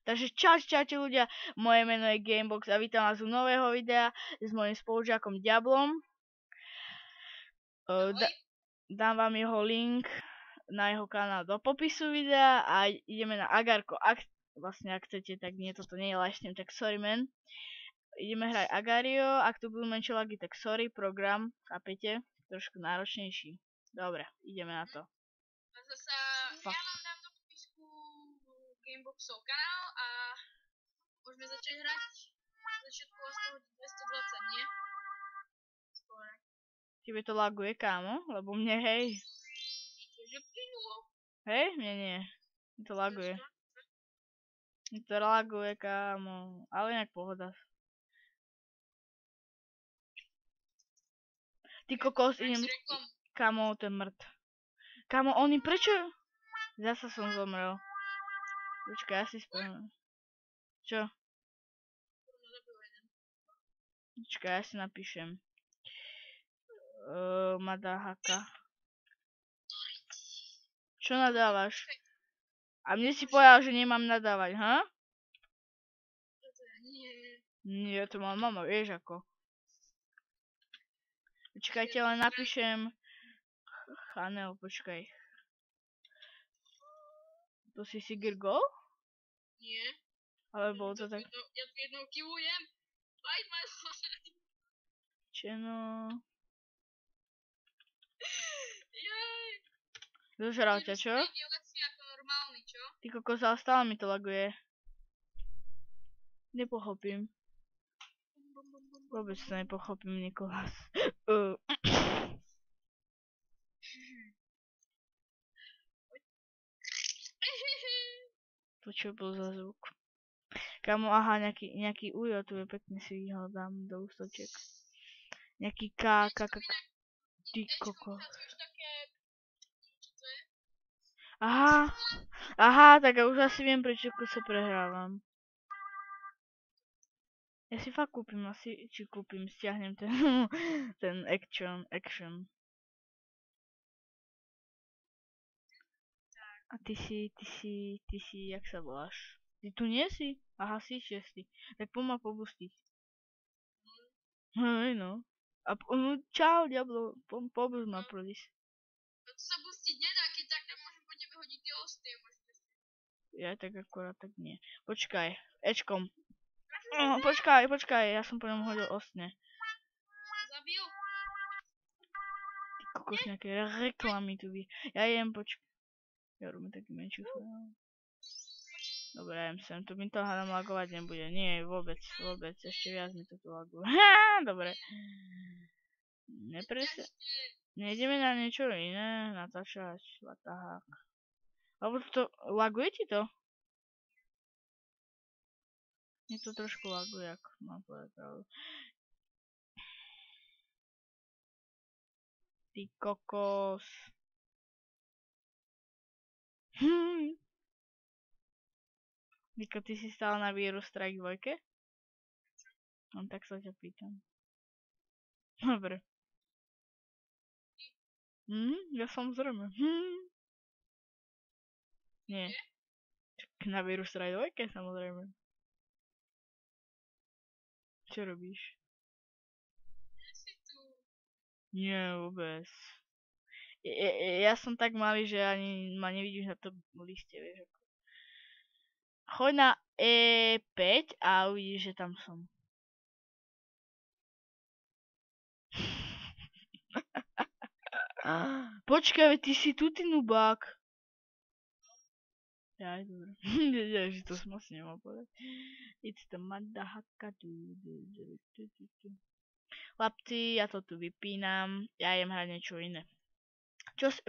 Takže čaute ľudia, moje meno je Gamebox a vítam vás u nového videa s mojím spolužiakom Diablom. Dám vám jeho link na jeho kanál do popisu videa a ideme na Agarko. Ak chcete, tak nie, toto nie je livestream, tak sorry man. Ideme hrať Agario, ak tu budú menšie lagy, tak sorry, program, chápete? Trošku náročnejší. Dobre, ideme na to. A zasa, ja vám dám do popisku Gameboxov kanál a môžeme začať hrať. Začiatku vás toho 220, nie? Skôr. Tebe to laguje, kámo? Lebo mne hej. Že plynulo. Hej? Mne nie. Mne to laguje. Mne to laguje, kámo. Ale inak pohoda. Ty kokos, idem... Kámo, ten mŕt. Kámo, oni prečo... Zasa som zomrel. Počkaj, ja si spomínam. Čo? Počkaj, ja si napíšem. Madahaka. Čo nadávaš? A mne si povedal, že nemám nadávať, ha? Nie, to má mama, vieš ako. Počkajte, len napíšem... Chanel, počkaj. To si Sigurd? Nie. Alebo to tak... Ja tu jednou kivujem. Fight my Čeno... Jej. Zožral ťa, čo? Je lepší ako normálny, čo? Ty kokos, ale stále mi to laguje. Nepochopím. Vôbec to nepochopím, Nikolás. To čo bol za zvuk? Kamo, aha, nejaký ujo, tu je pekne si ho dám do ústočiek. Nejaký ty kokos. Aha, tak ja už asi viem, prečo sa prehrávam. Ja si fakt kúpim, stiahnem ten action. A ty si, jak sa voláš? Ty tu nie si? Aha, si. Tak poď ma pobustiť. Hej no. Čau, Diablo, pobust ma prodiš. To sa bustiť nedá, keď tak môžem po tebe hodiť tie osty. Ja tak akorát tak nie. Počkaj, Ečkom. Počkaj, ja som po ňom hodil ostne. Zabil? Ty kokos, nejaké reklamy tu by. Ja jem, počkaj. Ja robím taký menší file. Dobre, jem sem, tu mi to hádam lagovať nebude. Nie, vôbec, ešte viac mi to tu laguje. Dobre. Nejdeme na niečo iné, natáčať, vatahák. Alebo to, laguje ti to? Mne to trošku laguje, ako mám povedať pravdu. Ty kokos. Niko, ty si stále na Virus Strike 2? No tak sa ťa pýtam. Dobre. Ja samozrejme. Nie. Na Virus Strike 2 samozrejme. Čo robíš? Nie, vôbec. Ja som tak malý, že ani ma nevidíš na tom liste, vieš ako. Choď na E5 a uvidíš, že tam som. Počkaj, ty si tu, ty nubák. Ja, dobre. Ja, že to som asi nemal povedať. It's the Madahaka. Chlapci, ja to tu vypínam. Ja idem hrať niečo iné.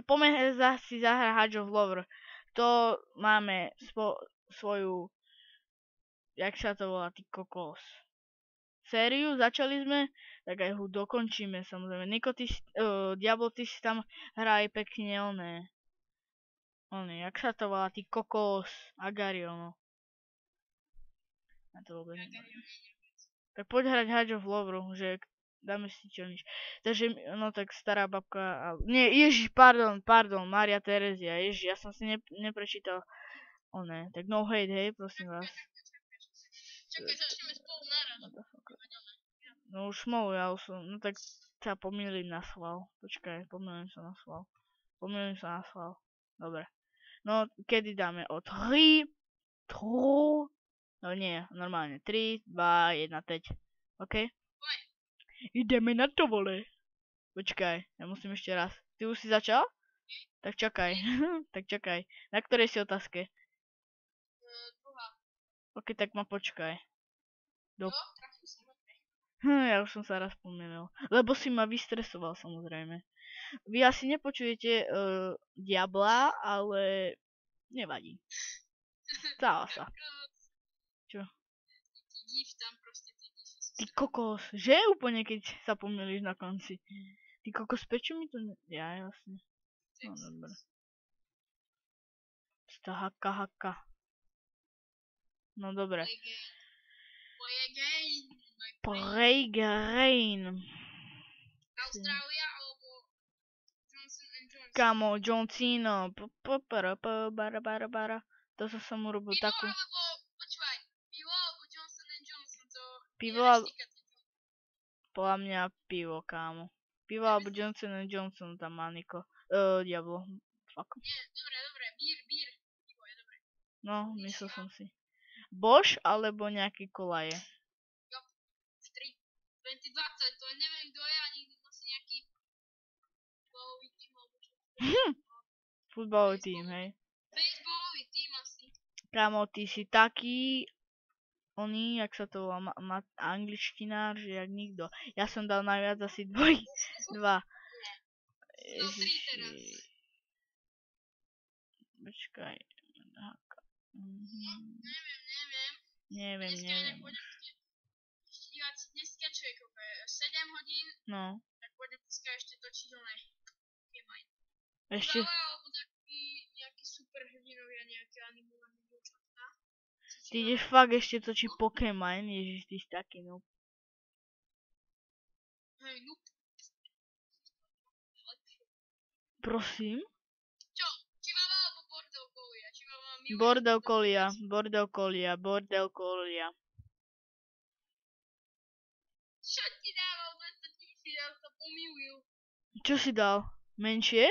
Poďme si zahrať Hatch of Lover. To máme svoju, jak sa to volá, ty kokos. Sériu, začali sme, tak aj ho dokončíme samozrejme. Niko, Diablo, ty si tam hraj pekne jak sa to volá, ty kokos, Agario, no. Ja to vôbec neviem. Tak poď hrať Hatch of Lover, že dáme si čo nič. Takže, no tak stará babka, nie, Ježiš, pardon, Mária Terezia, Ježiš, ja som si neprečítal One, tak no hate, hej, prosím vás. Čakaj, začneme spolu naraz. No už smolu, ja už som, no tak sa pomýlim na schvál. Počkaj, pomýlim sa na schvál. Dobre. No, kedy dáme? O 3, 2, no nie, normálne. 3, 2, 1, 5. OK? Ideme na to, vole. Počkaj, ja musím ešte raz. Ty už si začal? Tak čakaj. Tak čakaj. Na ktorej si otázke? Druhá. OK, tak ma počkaj. No, trafil som. Ja už som sa raz pomýlil. Lebo si ma vystresoval, samozrejme. Vy asi nepočujete Diabla, ale nevadí. Stáva sa. Čo? Div tam proste, ty Ty kokos, že úplne keď sa pomýliš na konci. Ty kokos, prečo mi to ja, jasne. No dobre. Haka. No dobre. Play again. Austrália alebo Johnson & Johnson. Kamo, John Cena. To som urobil Pivo takú. alebo, počúvaj, pivo alebo Johnson & Johnson, to Pivo podľa mňa pivo, kámo. Pivo alebo Johnson & Johnson tam má Niko. Diablo. Fuck. Nie, dobre, beer. Pivo je dobre. No, myslel som si. Bosch alebo nejaký kolaje. Jo, 3. 2020, to neviem kto je, ani asi nejaký futbalový tým alebo čo. Futbalový tým, hej. Baseballový tým asi. Kámo, ty si taký jak sa to volá, angličtinár, že jak nikto. Ja som dal najviac asi 2. No 3 teraz. Počkaj. Neviem. Neviem. Ešte dívať si dneska človekové 7 hodín, No. tak pôjdem dneska ešte točiť oné. Ešte. Alebo nejaký superhrdinovia, nejaké animované dievčatka. Ty ideš fakt ešte točiť Pokémon, ježiš, ty si taký noob. Hej, noob. Prosím? Čo? Chihuahua alebo Border Collie? Chihuahua miluje. Border Collie. Čo ti dával 200 000, ja sa pomýlil. Čo si dal? Menšie?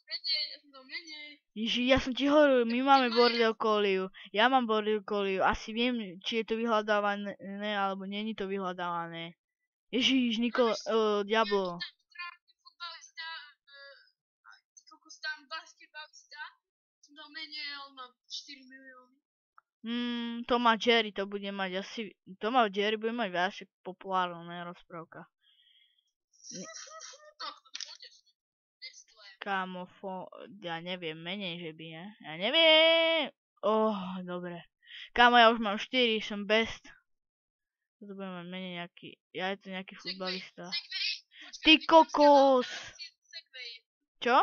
Ja som dal menej. Ježi, ja som ti hovoril, my máme Border Collie. Ja mám Border Collie. Asi viem, či je to vyhľadávané, alebo není to vyhľadávané. Ježiš, Diablo. Futbalista, tam basketbalista, som dal menej, ale má 4 milióny. Tom a Jerry to bude mať asi... Tom a Jerry bude mať viac populárna rozprávka. Kámo, ja neviem, menej, že by, ne? Ja neviem! Dobre. Kámo, ja už mám 4, som best. Toto bude mať menej nejaký... Ja je to nejaký futbalista. Ty kokos! Čo?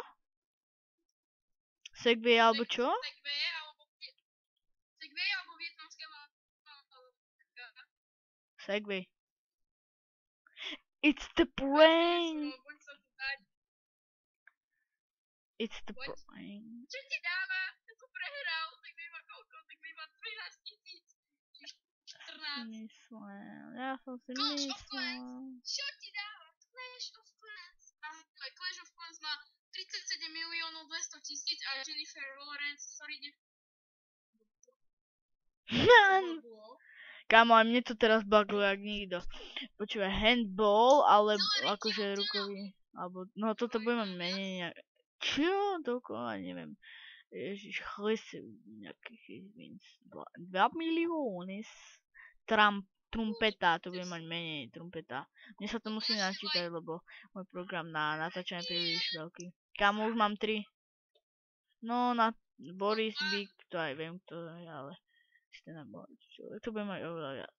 Segway alebo čo? Segway alebo vietnamská Segway. It's the brain! It's the brain. Čo ti dáva? Ako prehral, tak má koľko? Tak má 13 000. 14. Myslím. Ja som si Clash of myslel. Clans. Čo ti dáva? Clash of Clans. Clash of Clans má 37 miliónov 200 000 a Jennifer Lawrence, sorry, Kámo, aj mne to teraz buguje jak nikto. Počúvaj, handball, ale akože rukový. Alebo, no toto budeme menej nejak. Čo? Toľko, neviem. Ježiš, chlis nejakých 2 milióny. Trumpeta, to bude mať menej, trumpeta. Mne sa to musí načítať, lebo môj program na natáčanie je príliš veľký. Kámo, už mám 3. No, na Boris Big, to aj viem, kto je, ale... To bude mať oveľa viac.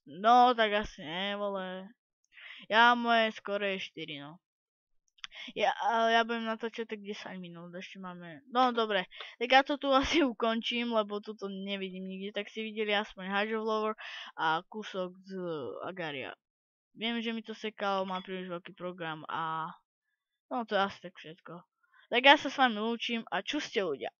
No, tak asi ne, vole. Ja moje skoro je 4, no. Ja budem natáčať tak 10 minút, ešte máme... No, dobre. Tak ja to tu asi ukončím, lebo toto nevidím nikde. Tak si videli aspoň Hydro Lover a kúsok z Agaria. Viem, že mi to sekalo, mám príliš veľký program a... No, to je asi tak všetko. Tak ja sa s vami lúčim a čuste ľudia.